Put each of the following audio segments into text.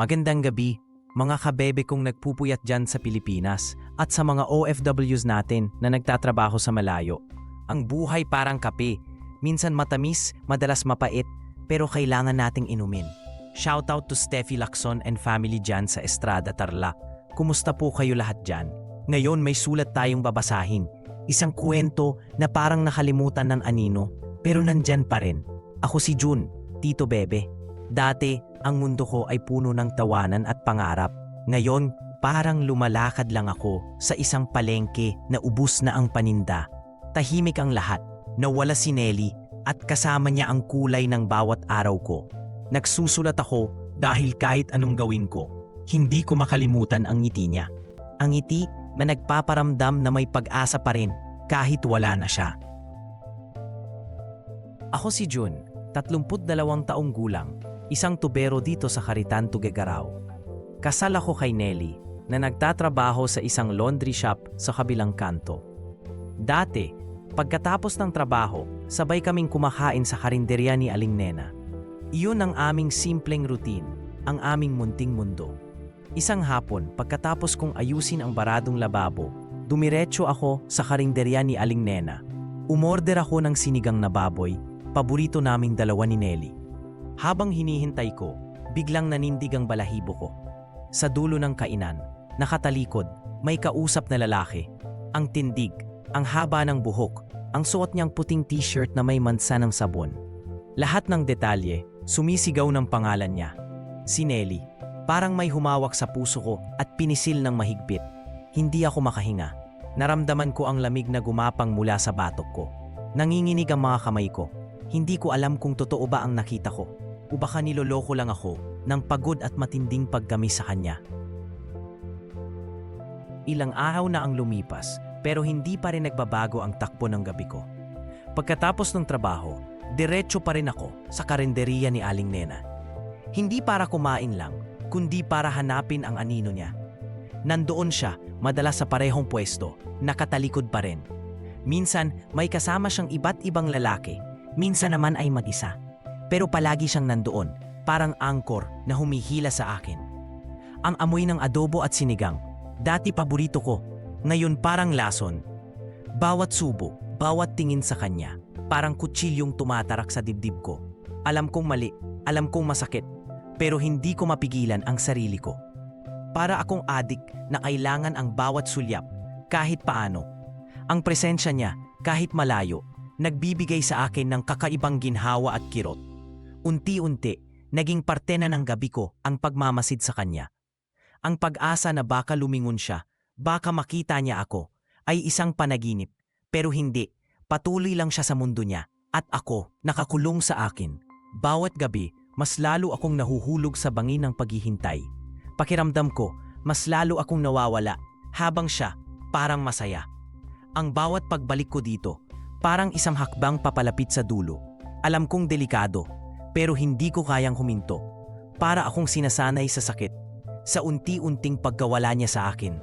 Magandang gabi, mga kabebe kong nagpupuyat dyan sa Pilipinas at sa mga OFWs natin na nagtatrabaho sa malayo. Ang buhay parang kape, minsan matamis, madalas mapait, pero kailangan nating inumin. Shoutout to Steffi Lacson and family dyan sa Estrada, Tarlac. Kumusta po kayo lahat dyan? Ngayon may sulat tayong babasahin. Isang kwento na parang nakalimutan ng anino, pero nandyan pa rin. Ako si Jun, Tito Bebe. Dati, ang mundo ko ay puno ng tawanan at pangarap. Ngayon, parang lumalakad lang ako sa isang palengke na ubus na ang paninda. Tahimik ang lahat, nawala si Nelly at kasama niya ang kulay ng bawat araw ko. Nagsusulat ako dahil kahit anong gawin ko, hindi ko makalimutan ang ngiti niya. Ang ngiti na nagpaparamdam na may pag-asa pa rin kahit wala na siya. Ako si Jun, 32 taong gulang, isang tubero dito sa Caritan, Tuguegarao. Kasal ako kay Nelly na nagtatrabaho sa isang laundry shop sa kabilang kanto. Dati, pagkatapos ng trabaho, sabay kaming kumakain sa karinderya ni Aling Nena. Iyon ang aming simpleng routine, ang aming munting mundo. Isang hapon, pagkatapos kong ayusin ang baradong lababo, dumiretso ako sa karinderya ni Aling Nena. Umorder ako ng sinigang na baboy, paborito naming dalawa ni Nelly. Habang hinihintay ko, biglang nanindig ang balahibo ko. Sa dulo ng kainan, nakatalikod, may kausap na lalaki. Ang tindig, ang haba ng buhok, ang suot niyang puting t-shirt na may mansa ng sabon. Lahat ng detalye, sumisigaw ng pangalan niya. Si Nelly. Parang may humawak sa puso ko at pinisil ng mahigpit. Hindi ako makahinga. Naramdaman ko ang lamig na gumapang mula sa batok ko. Nanginginig ang mga kamay ko. Hindi ko alam kung totoo ba ang nakita ko. O baka niloloko lang ako ng pagod at matinding paggamis sa kanya. Ilang araw na ang lumipas pero hindi pa rin nagbabago ang takbo ng gabi ko. Pagkatapos ng trabaho, diretso pa rin ako sa karinderya ni Aling Nena. Hindi para kumain lang, kundi para hanapin ang anino niya. Nandoon siya, madalas sa parehong pwesto, nakatalikod pa rin. Minsan may kasama siyang iba't ibang lalaki, minsan naman ay mag-isa. Pero palagi siyang nandoon, parang angkor na humihila sa akin. Ang amoy ng adobo at sinigang, dati paborito ko, ngayon parang lason. Bawat subo, bawat tingin sa kanya, parang kutsilyong tumatarak sa dibdib ko. Alam kong mali, alam kong masakit, pero hindi ko mapigilan ang sarili ko. Para akong adik na kailangan ang bawat sulyap, kahit paano. Ang presensya niya, kahit malayo, nagbibigay sa akin ng kakaibang ginhawa at kirot. Unti-unti, naging parte na ng gabi ko ang pagmamasid sa kanya. Ang pag-asa na baka lumingon siya, baka makita niya ako, ay isang panaginip. Pero hindi, patuloy lang siya sa mundo niya, at ako, nakakulong sa akin. Bawat gabi, mas lalo akong nahuhulog sa bangin ng paghihintay. Pakiramdam ko, mas lalo akong nawawala, habang siya, parang masaya. Ang bawat pagbalik ko dito, parang isang hakbang papalapit sa dulo. Alam kong delikado, pero hindi ko kayang huminto. Para akong sinasanay sa sakit, sa unti-unting pagkawala niya sa akin.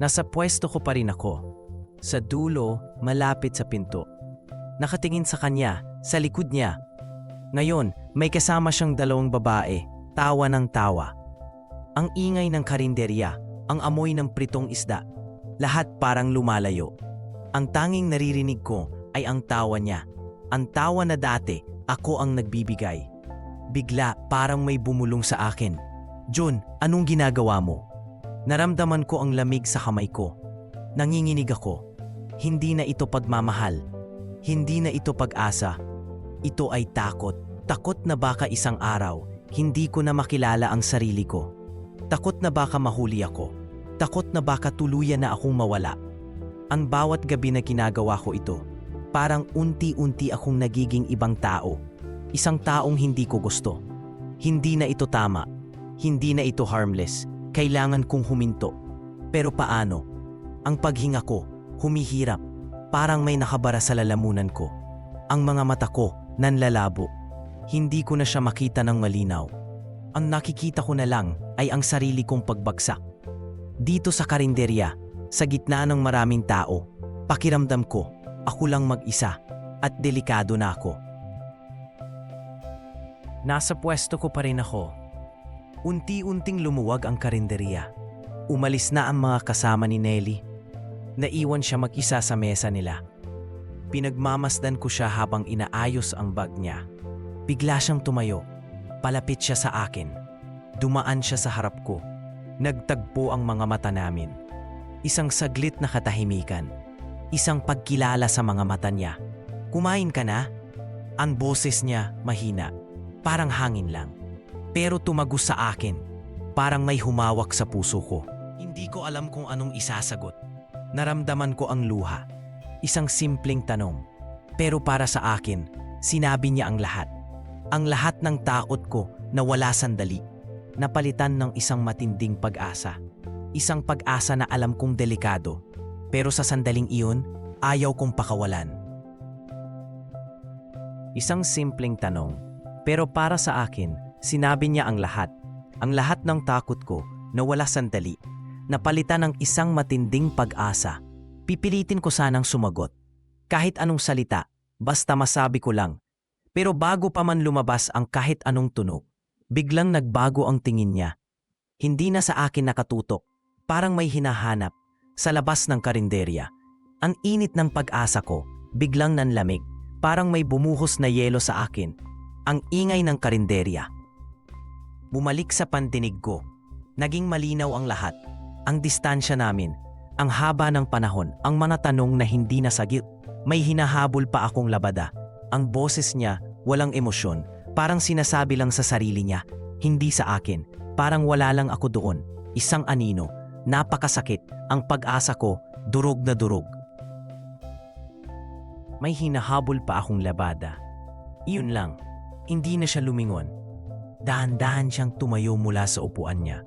Nasa pwesto ko pa rin ako. Sa dulo, malapit sa pinto. Nakatingin sa kanya, sa likod niya. Ngayon, may kasama siyang dalawang babae, tawa ng tawa. Ang ingay ng karinderya, ang amoy ng pritong isda, lahat parang lumalayo. Ang tanging naririnig ko ay ang tawa niya. Ang tawa na dati, ako ang nagbibigay. Bigla, parang may bumulong sa akin. Jun, anong ginagawa mo? Naramdaman ko ang lamig sa kamay ko. Nanginginig ako. Hindi na ito pagmamahal. Hindi na ito pag-asa. Ito ay takot. Takot na baka isang araw, hindi ko na makilala ang sarili ko. Takot na baka mahuli ako. Takot na baka tuluyan na akong mawala. Ang bawat gabi na ginagawa ko ito, parang unti-unti akong nagiging ibang tao. Isang taong hindi ko gusto. Hindi na ito tama. Hindi na ito harmless. Kailangan kong huminto. Pero paano? Ang paghinga ko, humihirap. Parang may nakabara sa lalamunan ko. Ang mga mata ko, nanlalabo. Hindi ko na siya makita ng malinaw. Ang nakikita ko na lang ay ang sarili kong pagbagsak. Dito sa karinderya, sa gitna ng maraming tao, pakiramdam ko, ako lang mag-isa at delikado na ako. Nasa pwesto ko pa rin ako. Unti-unting lumuwag ang karinderya. Umalis na ang mga kasama ni Nelly. Naiwan siya mag-isa sa mesa nila. Pinagmamasdan ko siya habang inaayos ang bag niya. Bigla siyang tumayo. Palapit siya sa akin. Dumaan siya sa harap ko. Nagtagpo ang mga mata namin. Isang saglit na katahimikan. Isang pagkilala sa mga mata niya. "Kumain ka na?" Ang boses niya mahina. Parang hangin lang. Pero tumagos sa akin. Parang may humawak sa puso ko. Hindi ko alam kung anong isasagot. Naramdaman ko ang luha. Isang simpleng tanong. Pero para sa akin, sinabi niya ang lahat. Ang lahat ng takot ko na wala sandali. Napalitan ng isang matinding pag-asa. Isang pag-asa na alam kong delikado. Pero sa sandaling iyon, ayaw kong pakawalan. Isang simpleng tanong. Pero para sa akin, sinabi niya ang lahat. Ang lahat ng takot ko na wala sandali. Napalitan ng isang matinding pag-asa. Pipilitin ko sanang sumagot. Kahit anong salita, basta masabi ko lang. Pero bago pa man lumabas ang kahit anong tunog, biglang nagbago ang tingin niya. Hindi na sa akin nakatutok. Parang may hinahanap. Sa labas ng karinderya. Ang init ng pag-asa ko, biglang nanlamig. Parang may bumuhos na yelo sa akin. Ang ingay ng karinderya. Bumalik sa pandinig ko. Naging malinaw ang lahat. Ang distansya namin. Ang haba ng panahon. Ang mga tanong na hindi nasagip. May hinahabol pa akong labada. Ang boses niya, walang emosyon. Parang sinasabi lang sa sarili niya. Hindi sa akin. Parang wala lang ako doon. Isang anino. Napakasakit. Ang pag-asa ko, durog na durog. May hinahabol pa akong labada. Iyon lang. Hindi na siya lumingon. Dahan-dahan siyang tumayo mula sa upuan niya.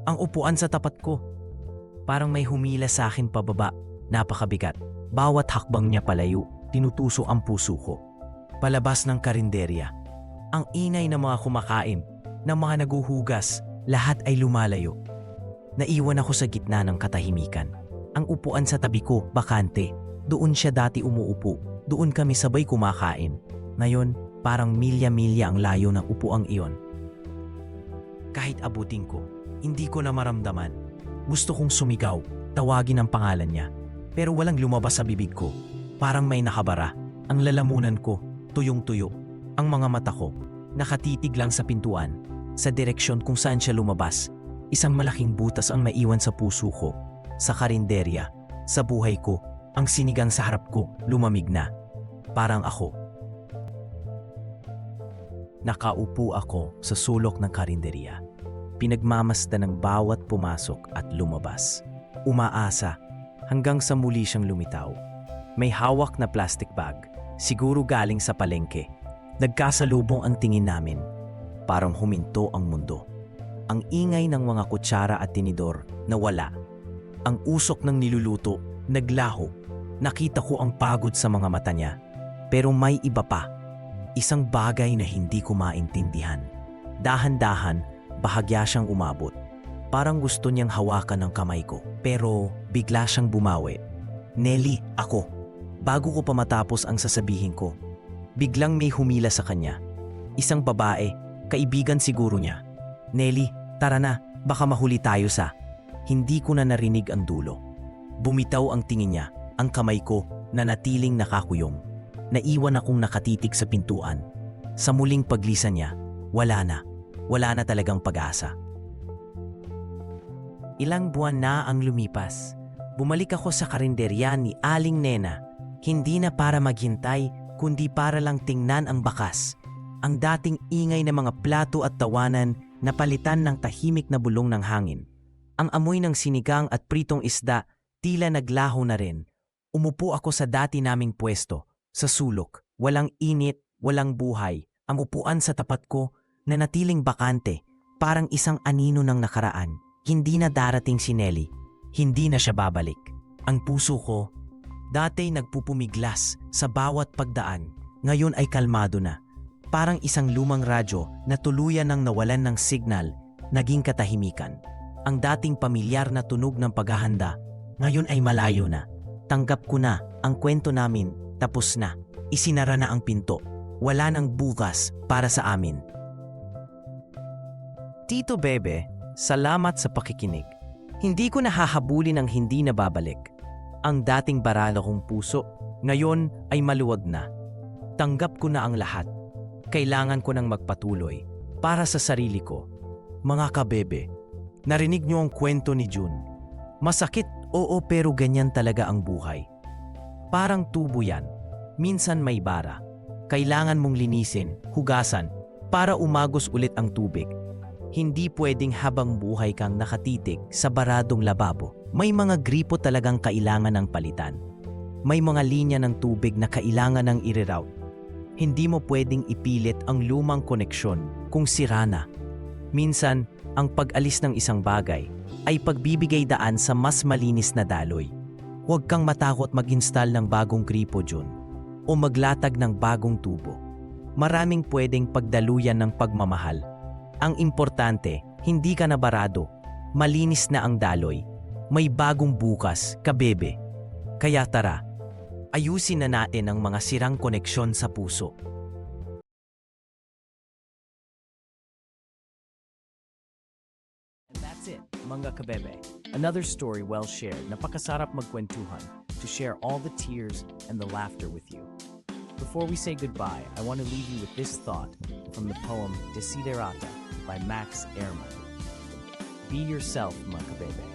Ang upuan sa tapat ko. Parang may humila sa akin pababa. Napakabigat. Bawat hakbang niya palayo, tinutuso ang puso ko. Palabas ng karinderya. Ang ingay ng mga kumakain, ng mga naguhugas, lahat ay lumalayo. Naiwan ako sa gitna ng katahimikan. Ang upuan sa tabi ko, bakante. Doon siya dati umuupo. Doon kami sabay kumakain. Ngayon, parang milya-milya ang layo ng upuang iyon. Kahit abutin ko, hindi ko na maramdaman. Gusto kong sumigaw, tawagin ang pangalan niya. Pero walang lumabas sa bibig ko. Parang may nakabara. Ang lalamunan ko, tuyong-tuyo. Ang mga mata ko, nakatitig lang sa pintuan. Sa direksyon kung saan siya lumabas. Isang malaking butas ang maiwan sa puso ko. Sa karinderya, sa buhay ko, ang sinigang sa harap ko, lumamig na. Parang ako. Nakaupo ako sa sulok ng karinderya. Pinagmamasdan ng bawat pumasok at lumabas. Umaasa hanggang sa muli siyang lumitaw. May hawak na plastic bag, siguro galing sa palengke. Nagkasalubong ang tingin namin. Parang huminto ang mundo. Ang ingay ng mga kutsara at tinidor nawala. Ang usok ng niluluto naglaho. Nakita ko ang pagod sa mga mata niya. Pero may iba pa. Isang bagay na hindi ko maintindihan. Dahan-dahan, bahagya siyang umabot. Parang gusto niyang hawakan ng kamay ko. Pero bigla siyang bumawi. "Nelly, ako." Bago ko pa matapos ang sasabihin ko, biglang may humila sa kanya. Isang babae, kaibigan siguro niya. "Nelly, tara na, baka mahuli tayo sa..." Hindi ko na narinig ang dulo. Bumitaw ang tingin niya, ang kamay ko na natiling nakakuyong. Naiwan akong nakatitig sa pintuan. Sa muling paglisan niya, wala na talagang pag-asa. Ilang buwan na ang lumipas. Bumalik ako sa karinderya ni Aling Nena. Hindi na para maghintay, kundi para lang tingnan ang bakas. Ang dating ingay ng mga plato at tawanan napalitan ng tahimik na bulong ng hangin. Ang amoy ng sinigang at pritong isda tila naglaho na rin. Umupo ako sa dati naming pwesto, sa sulok. Walang init, walang buhay. Ang upuan sa tapat ko na natiling bakante, parang isang anino ng nakaraan. Hindi na darating si Nelly. Hindi na siya babalik. Ang puso ko, dati nagpupumiglas sa bawat pagdaan, ngayon ay kalmado na. Parang isang lumang radyo na tuluyan ng nawalan ng signal, naging katahimikan. Ang dating pamilyar na tunog ng paghahanda, ngayon ay malayo na. Tanggap ko na, ang kwento namin, tapos na. Isinara na ang pinto. Wala nang bukas para sa amin. Tito Bebe, salamat sa pakikinig. Hindi ko nahahabulin ang hindi nababalik. Ang dating baralo kong puso, ngayon ay maluwag na. Tanggap ko na ang lahat. Kailangan ko nang magpatuloy para sa sarili ko. Mga kabebe, narinig niyo ang kwento ni June. Masakit, oo, pero ganyan talaga ang buhay. Parang tubo yan. Minsan may bara. Kailangan mong linisin, hugasan, para umagos ulit ang tubig. Hindi pwedeng habang buhay kang nakatitig sa baradong lababo. May mga gripo talagang kailangan ng palitan. May mga linya ng tubig na kailangan ng i-reroute. Hindi mo pwedeng ipilit ang lumang koneksyon kung sira na. Minsan, ang pag-alis ng isang bagay ay pagbibigay daan sa mas malinis na daloy. Huwag kang matakot mag-install ng bagong gripo, June, o maglatag ng bagong tubo. Maraming pwedeng pagdaluyan ng pagmamahal. Ang importante, hindi ka na barado. Malinis na ang daloy. May bagong bukas, kabebe. Kaya tara, ayusin na natin ang mga sirang koneksyon sa puso. And that's it, mga kabebe. Another story well shared. Napakasarap magkwentuhan to share all the tears and the laughter with you. Before we say goodbye, I want to leave you with this thought from the poem Desiderata by Max Ehrmann. Be yourself, mga kabebe.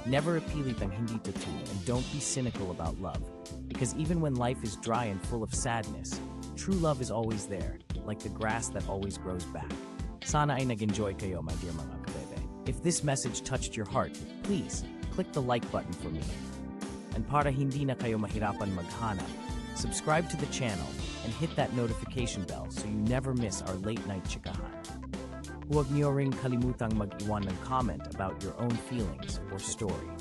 Never ipilit ang hindi totoo, and don't be cynical about love. Because even when life is dry and full of sadness, true love is always there, like the grass that always grows back. Sana ay nag-enjoy kayo, my dear mga kabebe. If this message touched your heart, please click the like button for me. And para hindi na kayo mahirapan maghanap, subscribe to the channel and hit that notification bell so you never miss our late night chikahan. Huwag niyo ring kalimutang mag-iwan ng comment about your own feelings or story.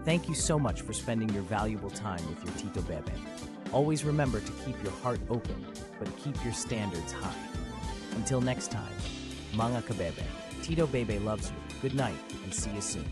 Thank you so much for spending your valuable time with your Tito Bebe. Always remember to keep your heart open, but keep your standards high. Until next time, mga kabebe, Tito Bebe loves you. Good night and see you soon.